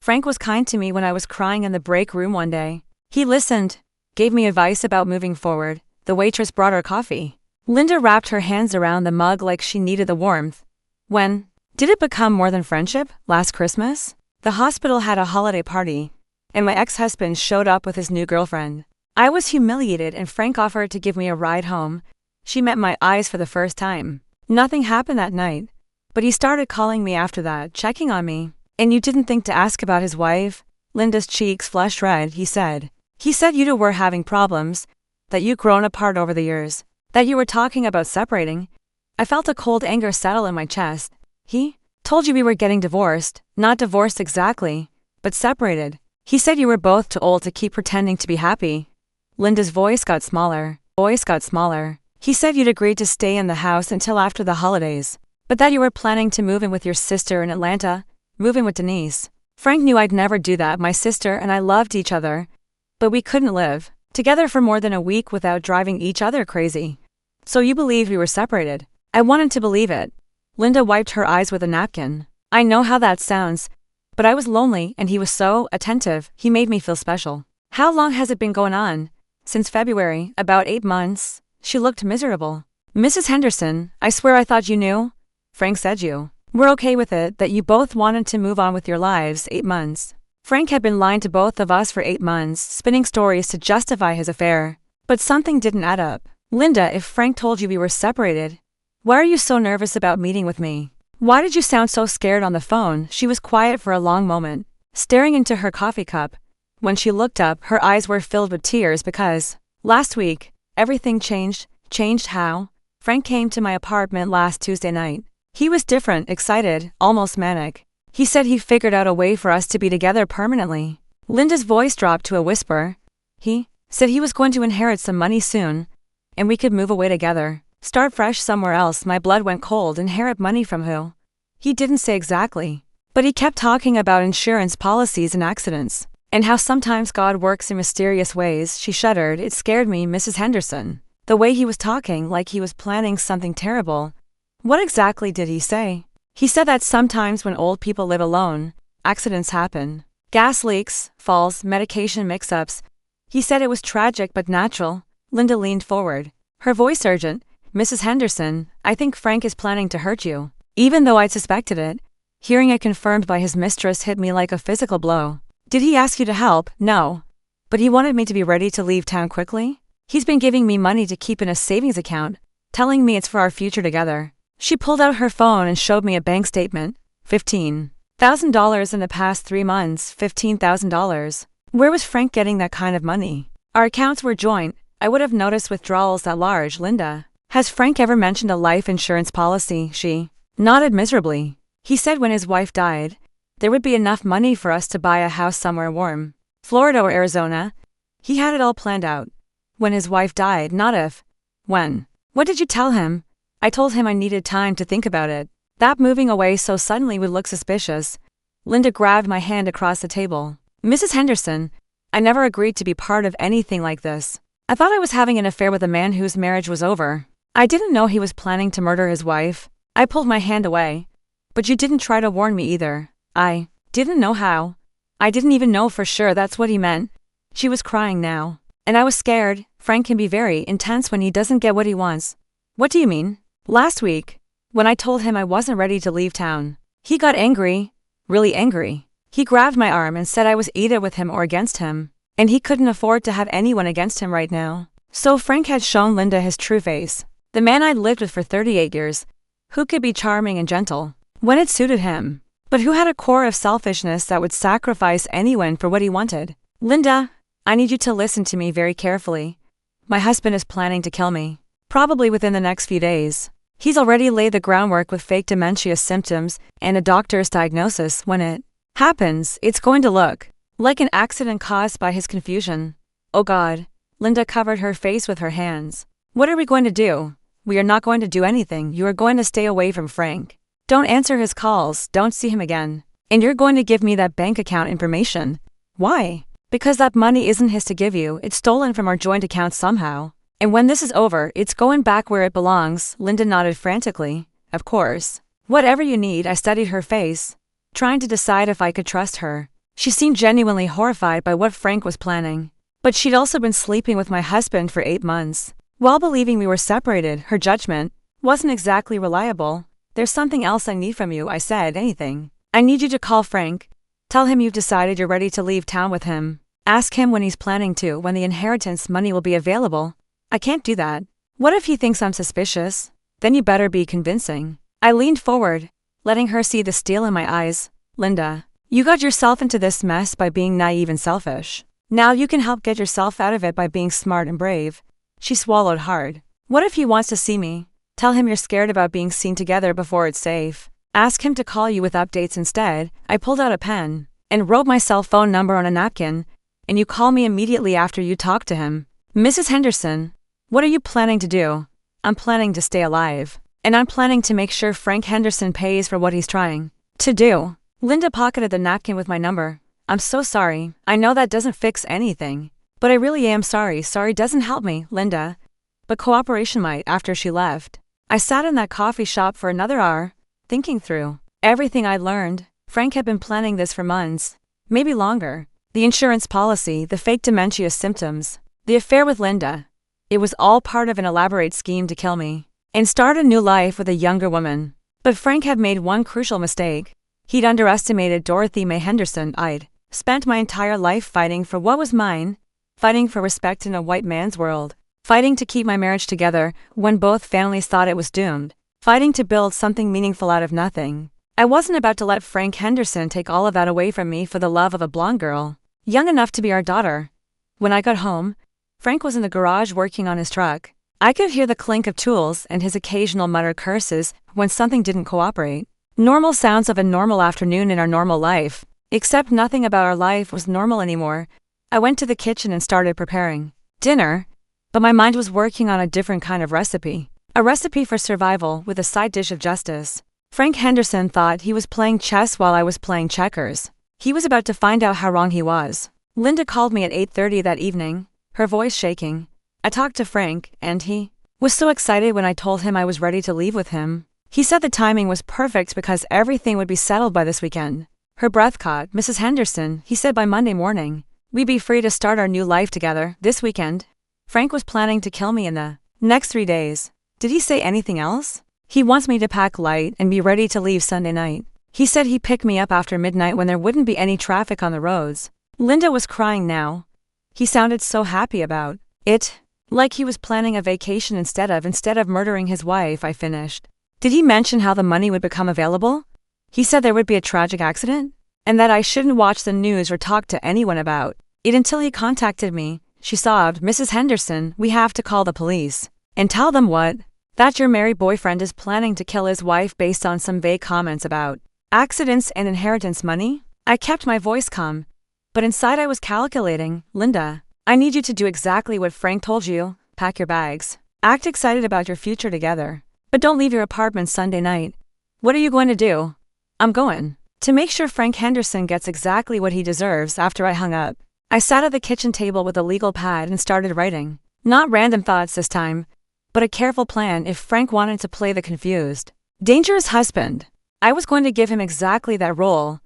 Frank was kind to me when I was crying in the break room one day. He listened, gave me advice about moving forward. The waitress brought her coffee. Linda wrapped her hands around the mug like she needed the warmth. When did it become more than friendship? Last Christmas? The hospital had a holiday party, and my ex-husband showed up with his new girlfriend. I was humiliated and Frank offered to give me a ride home. She met my eyes for the first time. Nothing happened that night, but he started calling me after that, checking on me. And you didn't think to ask about his wife? Linda's cheeks flushed red. He said you two were having problems, that you'd grown apart over the years, that you were talking about separating. I felt a cold anger settle in my chest. He told you we were getting divorced, not divorced exactly, but separated. He said you were both too old to keep pretending to be happy. Linda's voice got smaller. He said you'd agreed to stay in the house until after the holidays, but that you were planning to move in with your sister in Atlanta, move in with Denise. Frank knew I'd never do that. My sister and I loved each other, but we couldn't live together for more than a week without driving each other crazy. So you believed we were separated. I wanted to believe it. Linda wiped her eyes with a napkin. I know how that sounds, but I was lonely and he was so attentive. He made me feel special. How long has it been going on? Since February, about 8 months. She looked miserable. Mrs. Henderson, I swear I thought you knew. Frank said you were okay with it, that you both wanted to move on with your lives. 8 months. Frank had been lying to both of us for 8 months, spinning stories to justify his affair. But something didn't add up. Linda, if Frank told you we were separated, why are you so nervous about meeting with me? Why did you sound so scared on the phone? She was quiet for a long moment, staring into her coffee cup. When she looked up, her eyes were filled with tears because, last week, everything changed. Changed how? Frank came to my apartment last Tuesday night. He was different, excited, almost manic. He said he figured out a way for us to be together permanently. Linda's voice dropped to a whisper. He said he was going to inherit some money soon, and we could move away together, start fresh somewhere else. My blood went cold. Inherit money from who? He didn't say exactly, but he kept talking about insurance policies and accidents, and how sometimes God works in mysterious ways. She shuddered. It scared me, Mrs. Henderson. The way he was talking, like he was planning something terrible. What exactly did he say? He said that sometimes when old people live alone, accidents happen. Gas leaks, falls, medication mix-ups. He said it was tragic but natural. Linda leaned forward, her voice urgent. Mrs. Henderson, I think Frank is planning to hurt you. Even though I'd suspected it, hearing it confirmed by his mistress hit me like a physical blow. Did he ask you to help? No. But he wanted me to be ready to leave town quickly? He's been giving me money to keep in a savings account, telling me it's for our future together. She pulled out her phone and showed me a bank statement. $15,000 in the past 3 months. $15,000. Where was Frank getting that kind of money? Our accounts were joint. I would have noticed withdrawals that large. Linda, has Frank ever mentioned a life insurance policy? She nodded miserably. He said when his wife died, there would be enough money for us to buy a house somewhere warm. Florida or Arizona. He had it all planned out. When his wife died, not if. When. What did you tell him? I told him I needed time to think about it. That moving away so suddenly would look suspicious. Linda grabbed my hand across the table. Mrs. Henderson, I never agreed to be part of anything like this. I thought I was having an affair with a man whose marriage was over. I didn't know he was planning to murder his wife. I pulled my hand away. But you didn't try to warn me either. I didn't know how. I didn't even know for sure that's what he meant. She was crying now. And I was scared. Frank can be very intense when he doesn't get what he wants. What do you mean? Last week, when I told him I wasn't ready to leave town, he got angry. Really angry. He grabbed my arm and said I was either with him or against him, and he couldn't afford to have anyone against him right now. So Frank had shown Linda his true face. The man I'd lived with for 38 years, who could be charming and gentle when it suited him, but who had a core of selfishness that would sacrifice anyone for what he wanted. Linda, I need you to listen to me very carefully. My husband is planning to kill me, probably within the next few days. He's already laid the groundwork with fake dementia symptoms and a doctor's diagnosis. When it happens, it's going to look like an accident caused by his confusion. Oh God. Linda covered her face with her hands. What are we going to do? We are not going to do anything. You are going to stay away from Frank. Don't answer his calls. Don't see him again. And you're going to give me that bank account information. Why? Because that money isn't his to give you, it's stolen from our joint account somehow. And when this is over, it's going back where it belongs. Linda nodded frantically. Of course. Whatever you need. I studied her face, trying to decide if I could trust her. She seemed genuinely horrified by what Frank was planning. But she'd also been sleeping with my husband for 8 months. While believing we were separated, her judgment wasn't exactly reliable. There's something else I need from you, I said. Anything. I need you to call Frank. Tell him you've decided you're ready to leave town with him. Ask him when he's planning to, when the inheritance money will be available. I can't do that. What if he thinks I'm suspicious? Then you better be convincing. I leaned forward, letting her see the steel in my eyes. Linda, you got yourself into this mess by being naive and selfish. Now you can help get yourself out of it by being smart and brave. She swallowed hard. What if he wants to see me? Tell him you're scared about being seen together before it's safe. Ask him to call you with updates instead. I pulled out a pen and wrote my cell phone number on a napkin. And you call me immediately after you talk to him. Mrs. Henderson, what are you planning to do? I'm planning to stay alive. And I'm planning to make sure Frank Henderson pays for what he's trying to do. Linda pocketed the napkin with my number. I'm so sorry. I know that doesn't fix anything. But I really am sorry. Sorry doesn't help me, Linda. But cooperation might. After she left, I sat in that coffee shop for another hour, thinking through everything I'd learned. Frank had been planning this for months, maybe longer. The insurance policy, the fake dementia symptoms, the affair with Linda. It was all part of an elaborate scheme to kill me and start a new life with a younger woman. But Frank had made one crucial mistake. He'd underestimated Dorothy Mae Henderson. I'd spent my entire life fighting for what was mine, fighting for respect in a white man's world, fighting to keep my marriage together when both families thought it was doomed, fighting to build something meaningful out of nothing. I wasn't about to let Frank Henderson take all of that away from me for the love of a blonde girl, young enough to be our daughter. When I got home, Frank was in the garage working on his truck. I could hear the clink of tools and his occasional muttered curses when something didn't cooperate. Normal sounds of a normal afternoon in our normal life, except nothing about our life was normal anymore. I went to the kitchen and started preparing dinner, but my mind was working on a different kind of recipe. A recipe for survival with a side dish of justice. Frank Henderson thought he was playing chess while I was playing checkers. He was about to find out how wrong he was. Linda called me at 8:30 that evening, her voice shaking. I talked to Frank, and he was so excited when I told him I was ready to leave with him. He said the timing was perfect because everything would be settled by this weekend. Her breath caught. Mrs. Henderson, he said by Monday morning, we'd be free to start our new life together this weekend. Frank was planning to kill me in the next 3 days. Did he say anything else? He wants me to pack light and be ready to leave Sunday night. He said he'd pick me up after midnight when there wouldn't be any traffic on the roads. Linda was crying now. He sounded so happy about it, like he was planning a vacation instead of murdering his wife. I finished. Did he mention how the money would become available? He said there would be a tragic accident, and that I shouldn't watch the news or talk to anyone about it until he contacted me. She sobbed. Mrs. Henderson, we have to call the police. And tell them what? That your married boyfriend is planning to kill his wife based on some vague comments about accidents and inheritance money? I kept my voice calm, but inside I was calculating. Linda, I need you to do exactly what Frank told you. Pack your bags. Act excited about your future together. But don't leave your apartment Sunday night. What are you going to do? I'm going to make sure Frank Henderson gets exactly what he deserves. After I hung up, I sat at the kitchen table with a legal pad and started writing. Not random thoughts this time, but a careful plan if Frank wanted to play the confused, dangerous husband. I was going to give him exactly that role,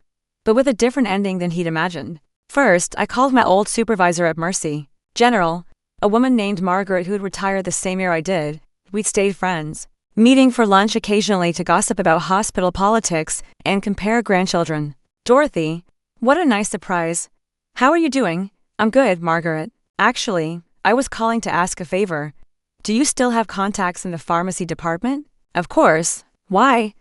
but with a different ending than he'd imagined. First, I called my old supervisor at Mercy General, a woman named Margaret who'd retired the same year I did. We'd stayed friends, meeting for lunch occasionally to gossip about hospital politics and compare grandchildren. Dorothy, what a nice surprise. How are you doing? I'm good, Margaret. Actually, I was calling to ask a favor. Do you still have contacts in the pharmacy department? Of course. Why?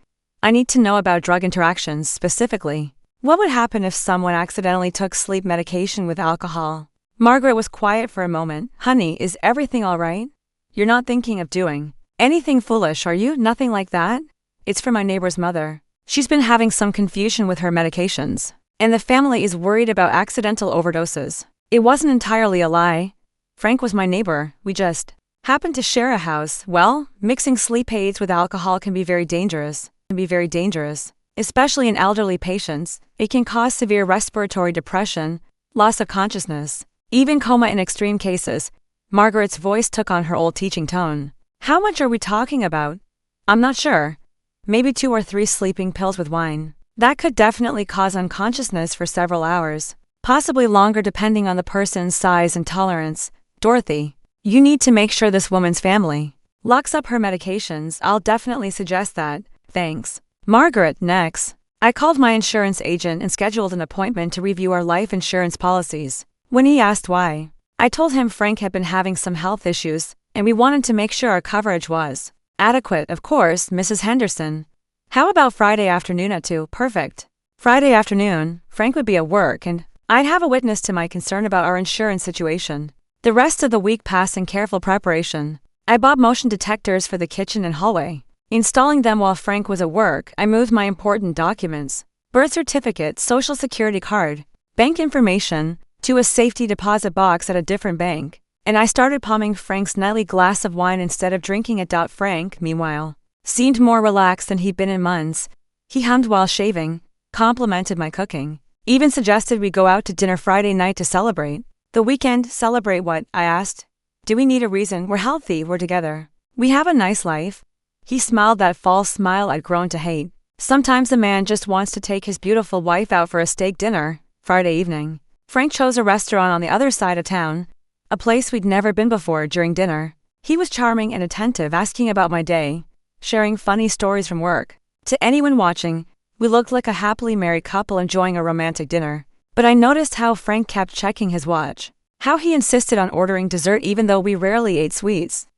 I need to know about drug interactions specifically. What would happen if someone accidentally took sleep medication with alcohol? Margaret was quiet for a moment. Honey, is everything all right? You're not thinking of doing anything foolish, are you? Nothing like that? It's for my neighbor's mother. She's been having some confusion with her medications, and the family is worried about accidental overdoses. It wasn't entirely a lie. Frank was my neighbor. We just happened to share a house. Well, mixing sleep aids with alcohol can be very dangerous. Especially in elderly patients. It can cause severe respiratory depression, loss of consciousness, even coma in extreme cases. Margaret's voice took on her old teaching tone. How much are we talking about? I'm not sure. Maybe 2 or 3 sleeping pills with wine. That could definitely cause unconsciousness for several hours. Possibly longer depending on the person's size and tolerance. Dorothy, you need to make sure this woman's family locks up her medications. I'll definitely suggest that. Thanks. Margaret, next. I called my insurance agent and scheduled an appointment to review our life insurance policies. When he asked why, I told him Frank had been having some health issues, and we wanted to make sure our coverage was adequate. Of course, Mrs. Henderson. How about Friday afternoon at 2? Perfect. Friday afternoon, Frank would be at work and I'd have a witness to my concern about our insurance situation. The rest of the week passed in careful preparation. I bought motion detectors for the kitchen and hallway. Installing them while Frank was at work, I moved my important documents, birth certificate, social security card, bank information, to a safety deposit box at a different bank, and I started palming Frank's nightly glass of wine instead of drinking it. Frank, meanwhile, seemed more relaxed than he'd been in months. He hummed while shaving, complimented my cooking, even suggested we go out to dinner Friday night to celebrate the weekend. Celebrate what? I asked. Do we need a reason? We're healthy, we're together. We have a nice life. He smiled that false smile I'd grown to hate. Sometimes a man just wants to take his beautiful wife out for a steak dinner. Friday evening, Frank chose a restaurant on the other side of town, a place we'd never been before. During dinner, he was charming and attentive, asking about my day, sharing funny stories from work. To anyone watching, we looked like a happily married couple enjoying a romantic dinner. But I noticed how Frank kept checking his watch, how he insisted on ordering dessert even though we rarely ate sweets,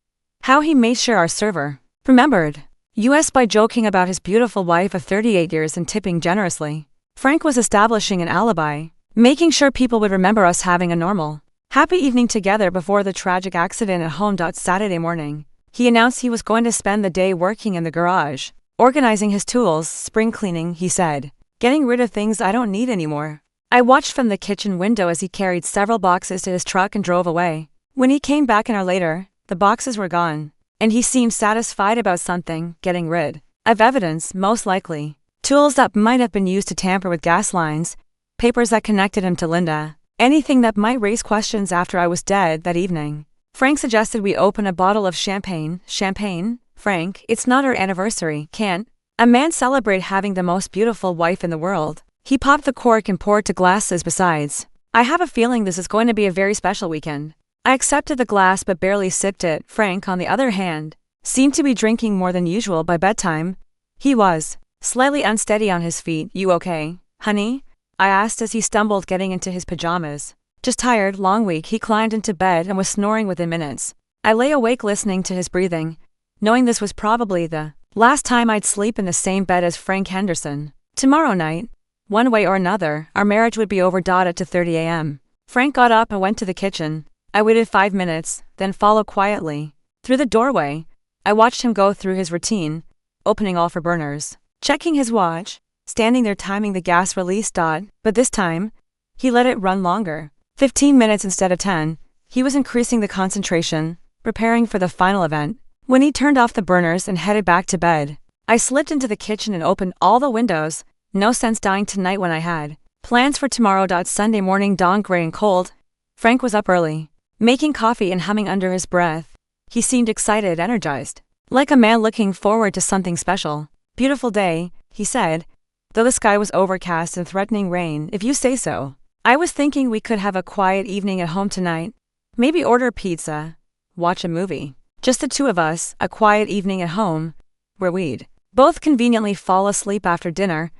how he made sure our server remembered us by joking about his beautiful wife of 38 years and tipping generously. Frank was establishing an alibi, making sure people would remember us having a normal, happy evening together before the tragic accident at home. Saturday morning, he announced he was going to spend the day working in the garage, organizing his tools, spring cleaning, he said, getting rid of things I don't need anymore. I watched from the kitchen window as he carried several boxes to his truck and drove away. When he came back an hour later, the boxes were gone, and he seemed satisfied about something, getting rid of evidence, most likely. Tools that might have been used to tamper with gas lines, papers that connected him to Linda, anything that might raise questions after I was dead that evening. Frank suggested we open a bottle of champagne. Champagne? Frank, it's not our anniversary. Can't a man celebrate having the most beautiful wife in the world? He popped the cork and poured 2 glasses. Besides, I have a feeling this is going to be a very special weekend. I accepted the glass but barely sipped it. Frank, on the other hand, seemed to be drinking more than usual. By bedtime, he was slightly unsteady on his feet. You okay, honey? I asked as he stumbled getting into his pajamas. Just tired, long week. He climbed into bed and was snoring within minutes. I lay awake listening to his breathing, knowing this was probably the last time I'd sleep in the same bed as Frank Henderson. Tomorrow night, one way or another, our marriage would be over. At 2:30 a.m., Frank got up and went to the kitchen. I waited 5 minutes, then followed quietly through the doorway. I watched him go through his routine, opening all 4 burners, checking his watch, standing there timing the gas release. But this time, he let it run longer. 15 minutes instead of 10. He was increasing the concentration, preparing for the final event. When he turned off the burners and headed back to bed, I slipped into the kitchen and opened all the windows. No sense dying tonight when I had plans for tomorrow. Sunday morning dawned gray and cold. Frank was up early, making coffee and humming under his breath. He seemed excited, energized, like a man looking forward to something special. Beautiful day, he said, though the sky was overcast and threatening rain. If you say so. I was thinking we could have a quiet evening at home tonight. Maybe order pizza, watch a movie. Just the 2 of us, a quiet evening at home, where we'd both conveniently fall asleep after dinner,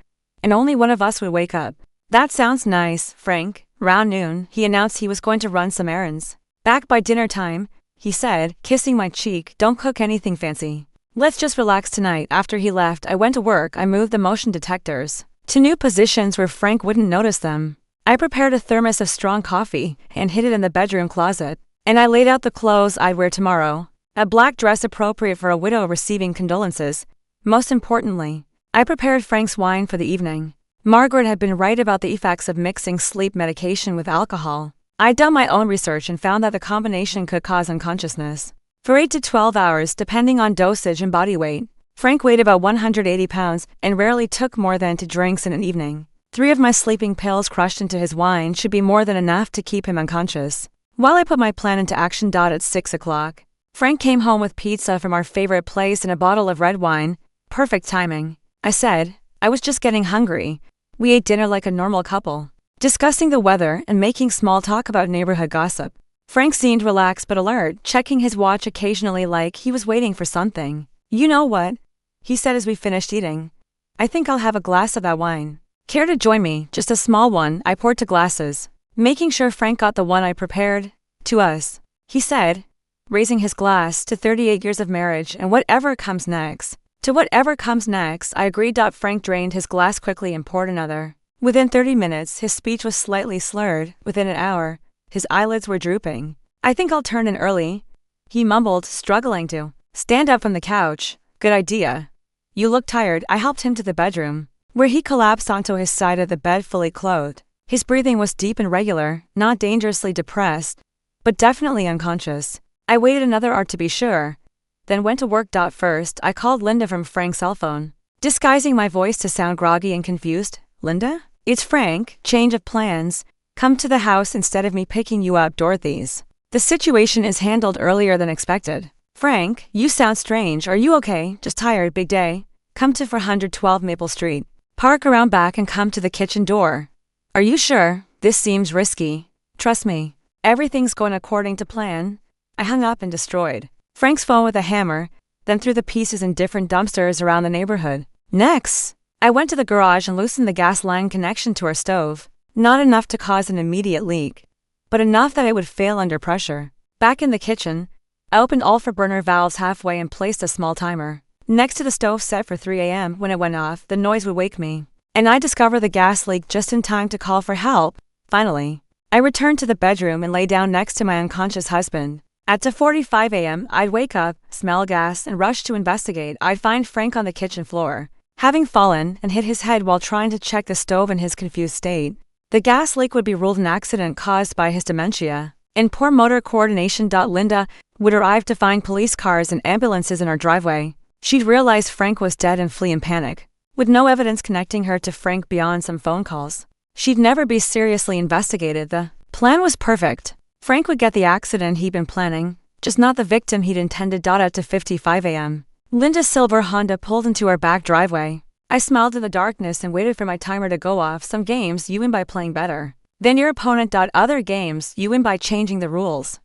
and only one of us would wake up. That sounds nice, Frank. Round noon, he announced he was going to run some errands. Back by dinner time, he said, kissing my cheek. Don't cook anything fancy. Let's just relax tonight. After he left, I went to work. I moved the motion detectors to new positions where Frank wouldn't notice them. I prepared a thermos of strong coffee and hid it in the bedroom closet. And I laid out the clothes I'd wear tomorrow. A black dress appropriate for a widow receiving condolences. Most importantly, I prepared Frank's wine for the evening. Margaret had been right about the effects of mixing sleep medication with alcohol. I'd done my own research and found that the combination could cause unconsciousness for 8 to 12 hours depending on dosage and body weight. Frank weighed about 180 pounds and rarely took more than 2 drinks in an evening. 3 of my sleeping pills crushed into his wine should be more than enough to keep him unconscious. While I put my plan into action. At 6 o'clock, Frank came home with pizza from our favorite place and a bottle of red wine. Perfect timing, I said. I was just getting hungry. We ate dinner like a normal couple, discussing the weather and making small talk about neighborhood gossip. Frank seemed relaxed but alert, checking his watch occasionally like he was waiting for something. You know what? He said as we finished eating. I think I'll have a glass of that wine. Care to join me? Just a small one. I poured 2 glasses, making sure Frank got the one I prepared. To us, he said, raising his glass to 38 years of marriage and whatever comes next. To whatever comes next, I agreed. Frank drained his glass quickly and poured another. Within 30 minutes, his speech was slightly slurred. Within an hour, his eyelids were drooping. I think I'll turn in early, he mumbled, struggling to stand up from the couch. Good idea. You look tired. I helped him to the bedroom, where he collapsed onto his side of the bed fully clothed. His breathing was deep and regular, not dangerously depressed, but definitely unconscious. I waited another hour to be sure, then went to work. First, I called Linda from Frank's cell phone, disguising my voice to sound groggy and confused. Linda? It's Frank. Change of plans. Come to the house instead of me picking you up. Dorothy's. The situation is handled earlier than expected. Frank, you sound strange. Are you okay? Just tired. Big day. Come to 412 Maple Street. Park around back and come to the kitchen door. Are you sure? This seems risky. Trust me. Everything's going according to plan. I hung up and destroyed Frank's phone with a hammer, then threw the pieces in different dumpsters around the neighborhood. Next, I went to the garage and loosened the gas line connection to our stove. Not enough to cause an immediate leak, but enough that it would fail under pressure. Back in the kitchen, I opened all 4 burner valves halfway and placed a small timer next to the stove set for 3 a.m. When it went off, the noise would wake me, and I discovered the gas leak just in time to call for help. Finally, I returned to the bedroom and lay down next to my unconscious husband. At 2:45 a.m., I'd wake up, smell gas, and rush to investigate. I'd find Frank on the kitchen floor, having fallen and hit his head while trying to check the stove in his confused state. The gas leak would be ruled an accident caused by his dementia and poor motor coordination. Linda would arrive to find police cars and ambulances in our driveway. She'd realize Frank was dead and flee in panic, with no evidence connecting her to Frank beyond some phone calls. She'd never be seriously investigated. The plan was perfect. Frank would get the accident he'd been planning, just not the victim he'd intended. At 2:55 a.m., Linda's silver Honda pulled into our back driveway. I smiled in the darkness and waited for my timer to go off. Some games you win by playing better than your opponent. Other games you win by changing the rules.